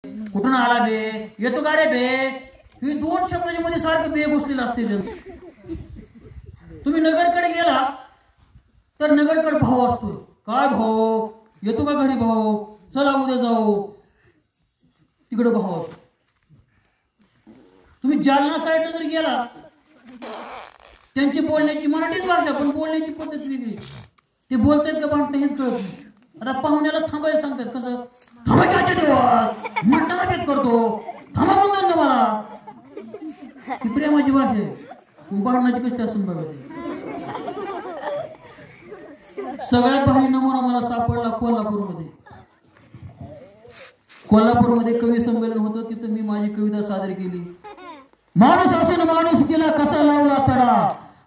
कुठून आला बे, येतो का रे बे, ही दोन शब्दाच्या मध्ये सारखं बे घुसलेलं असते. तुम्ही नगरकडे गेला तर नगरकडे भाऊ असतो. काय भाऊ, येतो का घरी भाऊ, चला उद्या जाऊ, तिकडे भाऊ असतो. तुम्ही जालना साईडला जर गेला, त्यांची बोलण्याची मराठीच भाषा पण बोलण्याची पद्धत वेगळी. ते बोलतायत का भांडत हेच कळत नाही. आता पाहुण्याला थांबायला सांगतात, कसं थांबायच्या दिवस म्हणताना भेट करतो, थांबा म्हणतात ना मला. ही प्रेमाची भाषा आहे, भांडणाची कशी असून बघा. सगळ्यात भारी नमुना मला सापडला कोल्हापूरमध्ये. कोल्हापूरमध्ये कवी संमेलन होतं, तिथं मी माझी कविता सादर केली. माणूस असून माणूस केला कसा लावला तडा,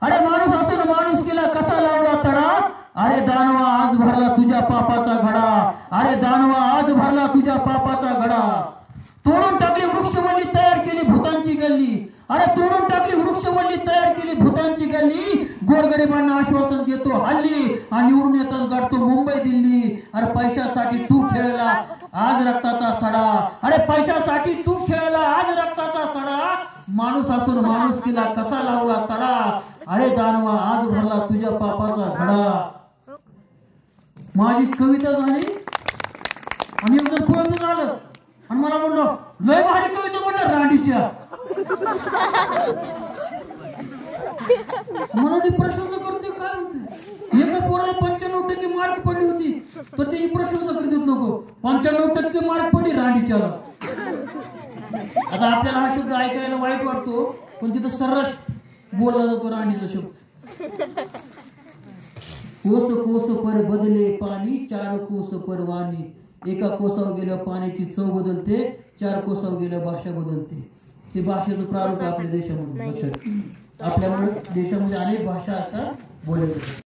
अरे माणूस असून माणूस केला कसा लावला तडा, अरे दानवा आज भरला तुझ्या पापाचा घडा, अरे दानवा आज भरला तुझ्या पापाचा घडा. तोडून टाकली वृक्षवल्ली तयार केली भूतांची गल्ली, अरे तोडून टाकली वृक्षवल्ली तयार केली भूतांची गल्ली. गोरगरिबांना आश्वासन देतो हल्ली आणि निवडून येताच गाठतो मुंबई दिल्ली. अरे पैशासाठी तू खेळला आज रक्ताचा सडा, अरे पैशासाठी तू खेळला आज रक्ताचा सडा. माणूस असून माणूस केला कसा लावला तडा, अरे दानवा आज भरला तुझ्या पापाचा घडा. माझी कविता झाली आणि एक जण पळत झालं आणि मला म्हणलो लय भारी कविता म्हणलं रांडीच्या. म्हणून प्रशंसा करते. काय म्हणते, एका पोराला 95% मार्क पडली होती तर त्याची प्रशंसा करत होत लोक. 95% मार्क पडली रांडीच्या. आता आपल्याला हा शब्द ऐकायला वाईट वाटतो पण तिथं सर्रास बोलला जातो रांडीचा शब्द. कोस कोस पर बदले पाणी, चार कोस पर वाणी. एका कोसावर गेल्यावर पाण्याची चव बदलते, चार कोसावर गेल्यावर भाषा बदलते. हे भाषेचं प्रारूप आपल्या देशामध्ये लक्षात. आपल्यामुळे देशामध्ये अनेक भाषा अशा बोलल्या जातात.